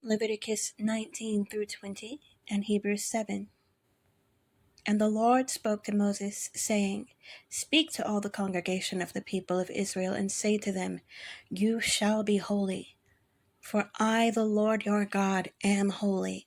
Leviticus 19 through 20 and Hebrews 7. And the Lord spoke to Moses, saying, Speak to all the congregation of the people of Israel, and say to them, You shall be holy, for I, the Lord your God, am holy.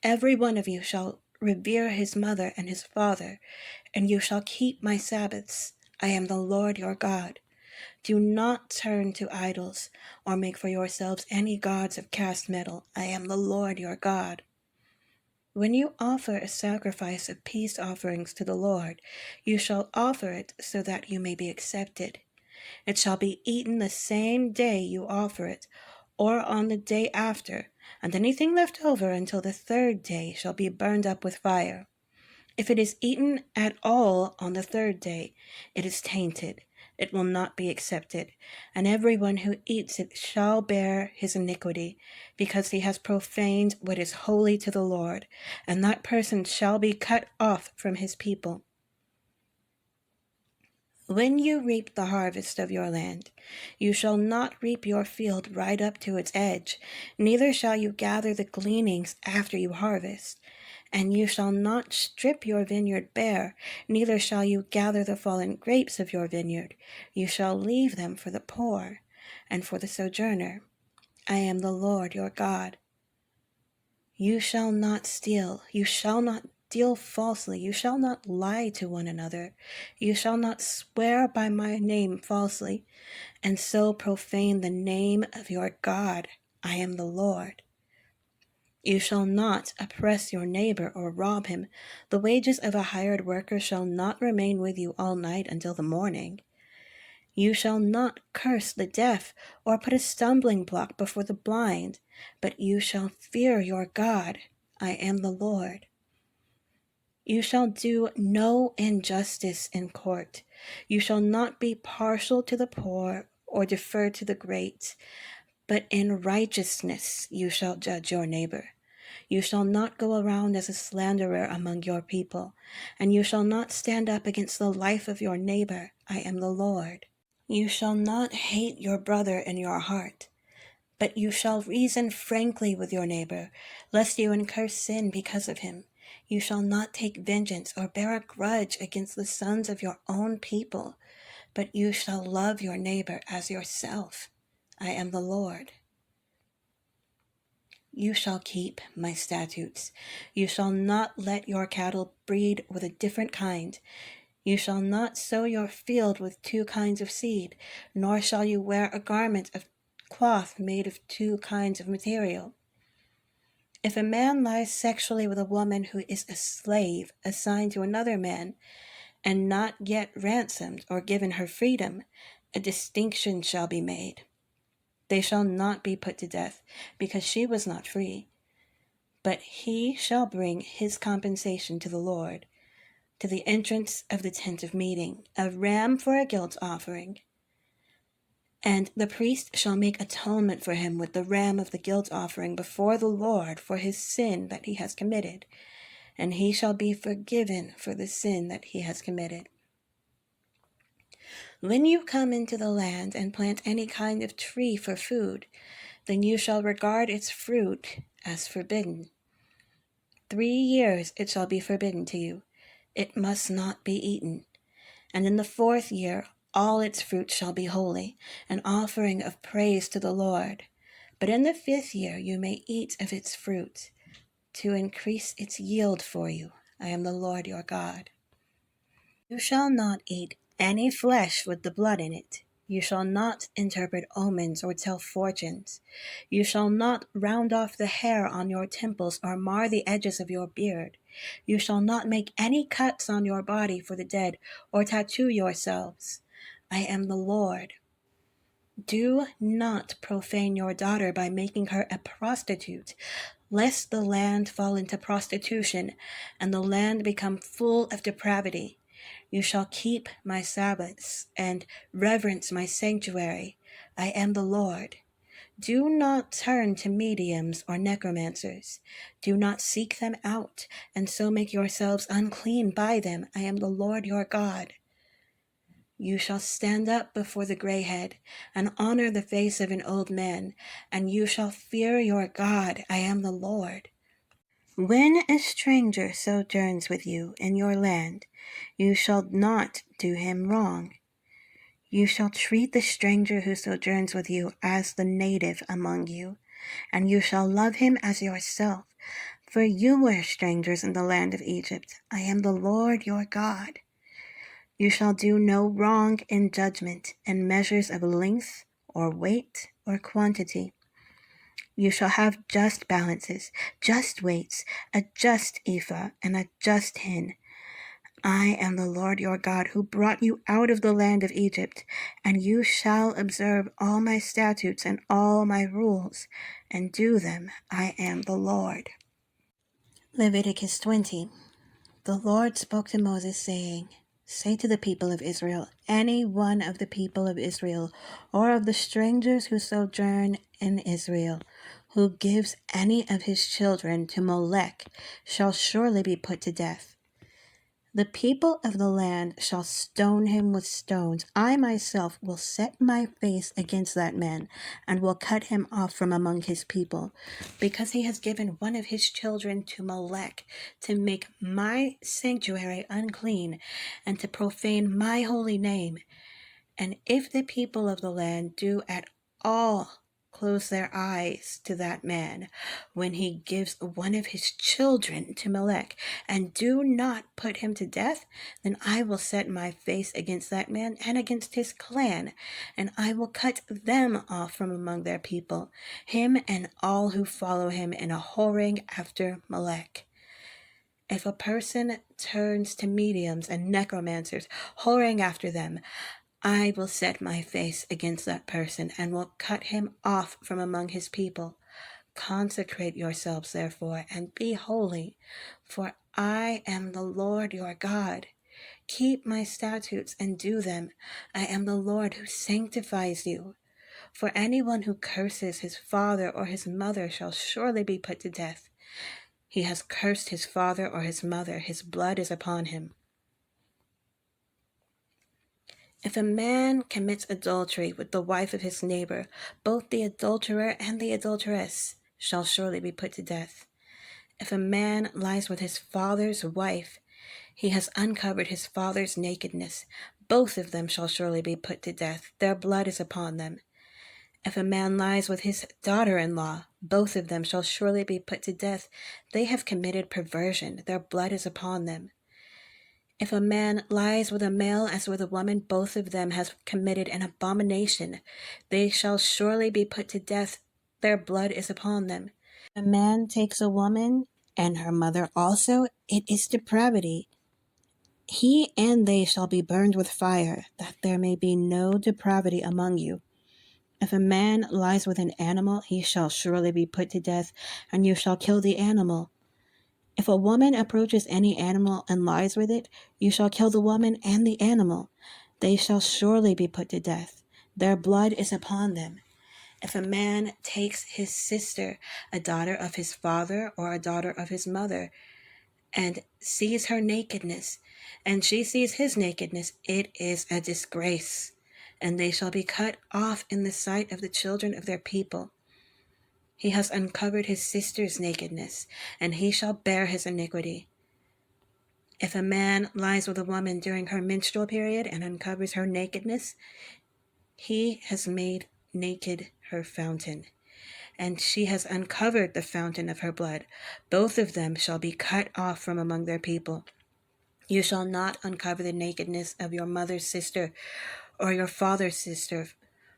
Every one of you shall revere his mother and his father, and you shall keep my Sabbaths. I am the Lord your God. Do not turn to idols, or make for yourselves any gods of cast metal. I am the Lord your God. When you offer a sacrifice of peace offerings to the Lord, you shall offer it so that you may be accepted. It shall be eaten the same day you offer it, or on the day after, and anything left over until the third day shall be burned up with fire. If it is eaten at all on the third day, it is tainted. It will not be accepted, and everyone who eats it shall bear his iniquity, because he has profaned what is holy to the Lord, and that person shall be cut off from his people. When you reap the harvest of your land, you shall not reap your field right up to its edge, neither shall you gather the gleanings after you harvest. And you shall not strip your vineyard bare, neither shall you gather the fallen grapes of your vineyard. You shall leave them for the poor and for the sojourner. I am the Lord your God. You shall not steal. You shall not deal falsely. You shall not lie to one another. You shall not swear by my name falsely, and so profane the name of your God. I am the Lord. You shall not oppress your neighbor or rob him. The wages of a hired worker shall not remain with you all night until the morning. You shall not curse the deaf or put a stumbling block before the blind, but you shall fear your God. I am the Lord. You shall do no injustice in court. You shall not be partial to the poor or defer to the great, but in righteousness you shall judge your neighbor. You shall not go around as a slanderer among your people, and you shall not stand up against the life of your neighbor. I am the Lord. You shall not hate your brother in your heart, but you shall reason frankly with your neighbor, lest you incur sin because of him. You shall not take vengeance or bear a grudge against the sons of your own people, but you shall love your neighbor as yourself. I am the Lord. You shall keep my statutes. You shall not let your cattle breed with a different kind. You shall not sow your field with two kinds of seed, nor shall you wear a garment of cloth made of two kinds of material. If a man lies sexually with a woman who is a slave assigned to another man, and not yet ransomed or given her freedom, a distinction shall be made. They shall not be put to death, because she was not free. But he shall bring his compensation to the Lord, to the entrance of the tent of meeting, a ram for a guilt offering. And the priest shall make atonement for him with the ram of the guilt offering before the Lord for his sin that he has committed, and he shall be forgiven for the sin that he has committed. When you come into the land and plant any kind of tree for food, then you shall regard its fruit as forbidden. 3 years it shall be forbidden to you. It must not be eaten. And in the 4th year all its fruit shall be holy, an offering of praise to the Lord. But in the 5th year you may eat of its fruit, to increase its yield for you. I am the Lord your God. You shall not eat any flesh with the blood in it. You shall not interpret omens or tell fortunes. You shall not round off the hair on your temples or mar the edges of your beard. You shall not make any cuts on your body for the dead or tattoo yourselves. I am the Lord. Do not profane your daughter by making her a prostitute, lest the land fall into prostitution and the land become full of depravity. You shall keep my Sabbaths and reverence my sanctuary. I am the Lord. Do not turn to mediums or necromancers. Do not seek them out, and so make yourselves unclean by them. I am the Lord your God. You shall stand up before the gray head and honor the face of an old man, and you shall fear your God. I am the Lord. When a stranger sojourns with you in your land, you shall not do him wrong. You shall treat the stranger who sojourns with you as the native among you, and you shall love him as yourself. For you were strangers in the land of Egypt. I am the Lord your God. You shall do no wrong in judgment, in measures of length, or weight, or quantity. You shall have just balances, just weights, a just ephah, and a just hin. I am the Lord your God, who brought you out of the land of Egypt, and you shall observe all my statutes and all my rules, and do them. I am the Lord. Leviticus 20. The Lord spoke to Moses, saying, Say to the people of Israel, any one of the people of Israel, or of the strangers who sojourn in Israel, who gives any of his children to Molech, shall surely be put to death. The people of the land shall stone him with stones. I myself will set my face against that man, and will cut him off from among his people, because he has given one of his children to Molech, to make my sanctuary unclean, and to profane my holy name. And if the people of the land do at all close their eyes to that man when he gives one of his children to Molech, and do not put him to death, then I will set my face against that man and against his clan, and I will cut them off from among their people, him and all who follow him in a whoring after Molech. If a person turns to mediums and necromancers, whoring after them, I will set my face against that person, and will cut him off from among his people. Consecrate yourselves, therefore, and be holy, for I am the Lord your God. Keep my statutes and do them. I am the Lord who sanctifies you. For anyone who curses his father or his mother shall surely be put to death. He has cursed his father or his mother, his blood is upon him. If a man commits adultery with the wife of his neighbor, both the adulterer and the adulteress shall surely be put to death. If a man lies with his father's wife, he has uncovered his father's nakedness. Both of them shall surely be put to death. Their blood is upon them. If a man lies with his daughter-in-law, both of them shall surely be put to death. They have committed perversion. Their blood is upon them. If a man lies with a male as with a woman, both of them have committed an abomination. They shall surely be put to death. Their blood is upon them. If a man takes a woman and her mother also, it is depravity. He and they shall be burned with fire, that there may be no depravity among you. If a man lies with an animal, he shall surely be put to death, and you shall kill the animal. If a woman approaches any animal and lies with it, you shall kill the woman and the animal. They shall surely be put to death. Their blood is upon them. If a man takes his sister, a daughter of his father or a daughter of his mother, and sees her nakedness, and she sees his nakedness, it is a disgrace, and they shall be cut off in the sight of the children of their people. He has uncovered his sister's nakedness, and he shall bear his iniquity. If a man lies with a woman during her menstrual period and uncovers her nakedness, he has made naked her fountain, and she has uncovered the fountain of her blood. Both of them shall be cut off from among their people. You shall not uncover the nakedness of your mother's sister or your father's sister,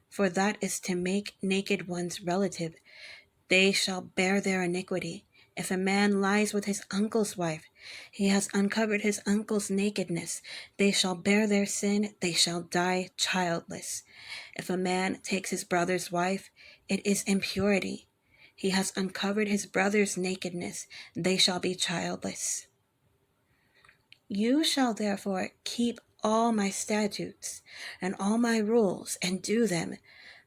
for that is to make naked one's relative. They shall bear their iniquity. If a man lies with his uncle's wife, he has uncovered his uncle's nakedness. They shall bear their sin. They shall die childless. If a man takes his brother's wife, it is impurity. He has uncovered his brother's nakedness. They shall be childless. You shall therefore keep all my statutes and all my rules and do them.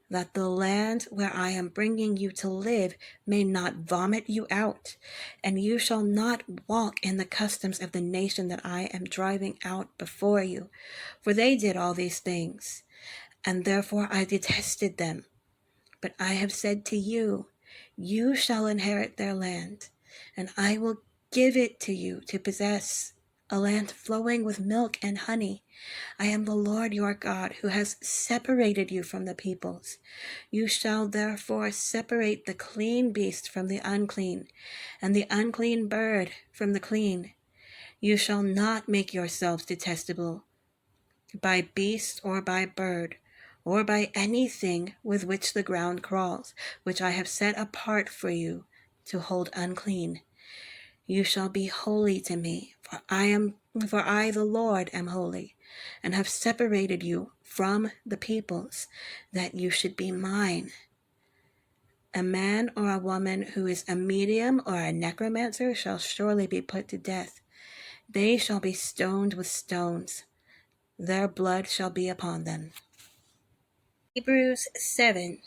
that the land where I am bringing you to live may not vomit you out, and you shall not walk in the customs of the nation that I am driving out before you, for they did all these things, and therefore I detested them. But I have said to you, you shall inherit their land, and I will give it to you to possess, a land flowing with milk and honey. I am the Lord your God, who has separated you from the peoples. You shall therefore separate the clean beast from the unclean, and the unclean bird from the clean. You shall not make yourselves detestable by beast or by bird, or by anything with which the ground crawls, which I have set apart for you to hold unclean. You shall be holy to me, for I the Lord am holy, and have separated you from the peoples, that you should be mine. A man or a woman who is a medium or a necromancer shall surely be put to death. They shall be stoned with stones. Their blood shall be upon them. Hebrews 7.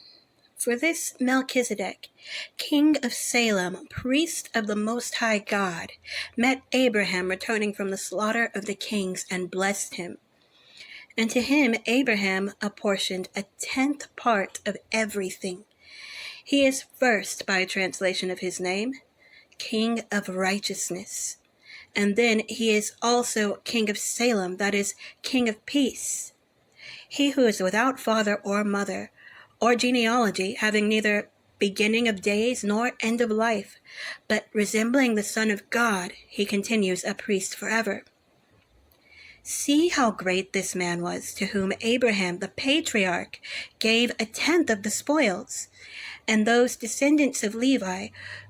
For this Melchizedek, king of Salem, priest of the Most High God, met Abraham returning from the slaughter of the kings and blessed him. And to him Abraham apportioned a 10th part of everything. He is first, by translation of his name, King of Righteousness. And then he is also King of Salem, that is, King of Peace. He who is without father or mother, or genealogy, having neither beginning of days nor end of life, but resembling the Son of God, he continues a priest forever. See how great this man was, to whom Abraham the patriarch gave a 10th of the spoils, and those descendants of Levi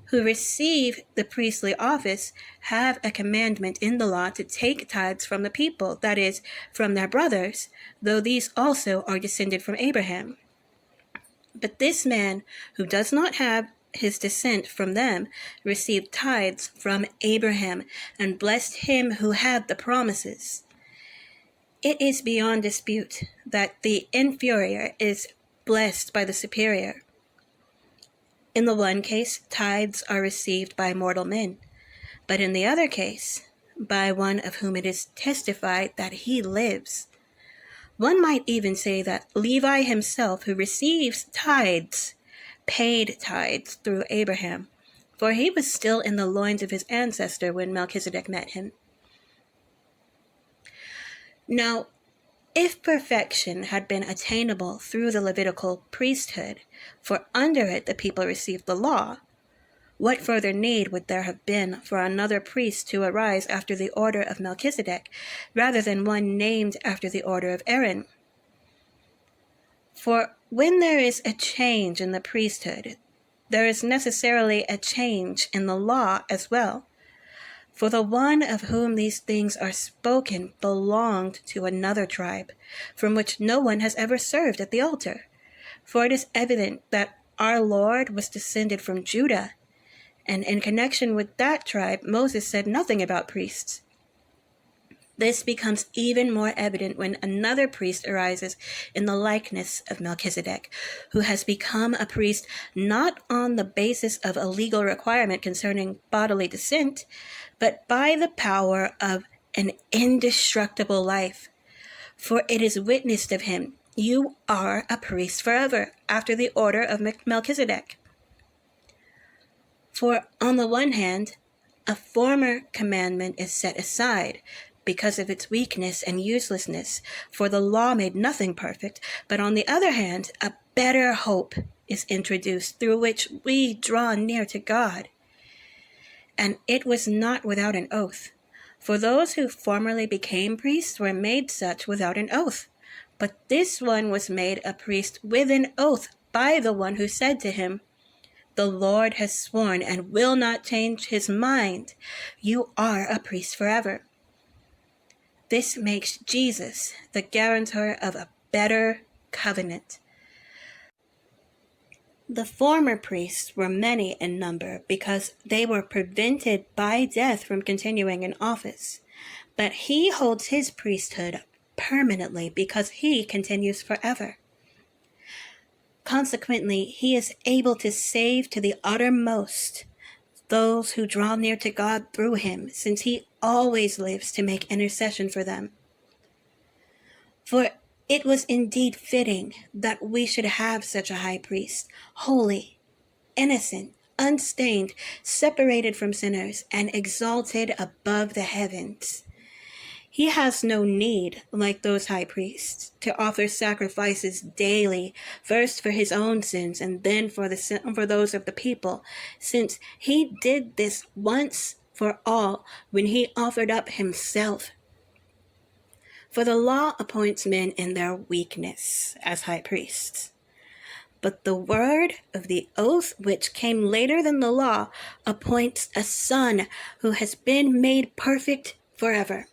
who receive the priestly office have a commandment in the law to take tithes from the people, that is, from their brothers, though these also are descended from Abraham. But this man, who does not have his descent from them, received tithes from Abraham, and blessed him who had the promises. It is beyond dispute that the inferior is blessed by the superior. In the one case, tithes are received by mortal men, but in the other case, by one of whom it is testified that he lives. One might even say that Levi himself, who receives tithes, paid tithes through Abraham, for he was still in the loins of his ancestor when Melchizedek met him. Now, if perfection had been attainable through the Levitical priesthood, for under it the people received the law, what further need would there have been for another priest to arise after the order of Melchizedek, rather than one named after the order of Aaron? For when there is a change in the priesthood, there is necessarily a change in the law as well. For the one of whom these things are spoken belonged to another tribe, from which no one has ever served at the altar. For it is evident that our Lord was descended from Judah, and in connection with that tribe, Moses said nothing about priests. This becomes even more evident when another priest arises in the likeness of Melchizedek, who has become a priest not on the basis of a legal requirement concerning bodily descent, but by the power of an indestructible life. For it is witnessed of him, you are a priest forever, after the order of Melchizedek. For on the one hand, a former commandment is set aside because of its weakness and uselessness, for the law made nothing perfect, but on the other hand, a better hope is introduced through which we draw near to God. And it was not without an oath, for those who formerly became priests were made such without an oath. But this one was made a priest with an oath by the one who said to him, the Lord has sworn and will not change his mind. You are a priest forever. This makes Jesus the guarantor of a better covenant. The former priests were many in number because they were prevented by death from continuing in office. But he holds his priesthood permanently because he continues forever. Consequently, he is able to save to the uttermost those who draw near to God through him, since he always lives to make intercession for them. For it was indeed fitting that we should have such a high priest, holy, innocent, unstained, separated from sinners, and exalted above the heavens. He has no need, like those high priests, to offer sacrifices daily, first for his own sins and then for those of the people, since he did this once for all when he offered up himself. For the law appoints men in their weakness as high priests. But the word of the oath, which came later than the law, appoints a son who has been made perfect forever.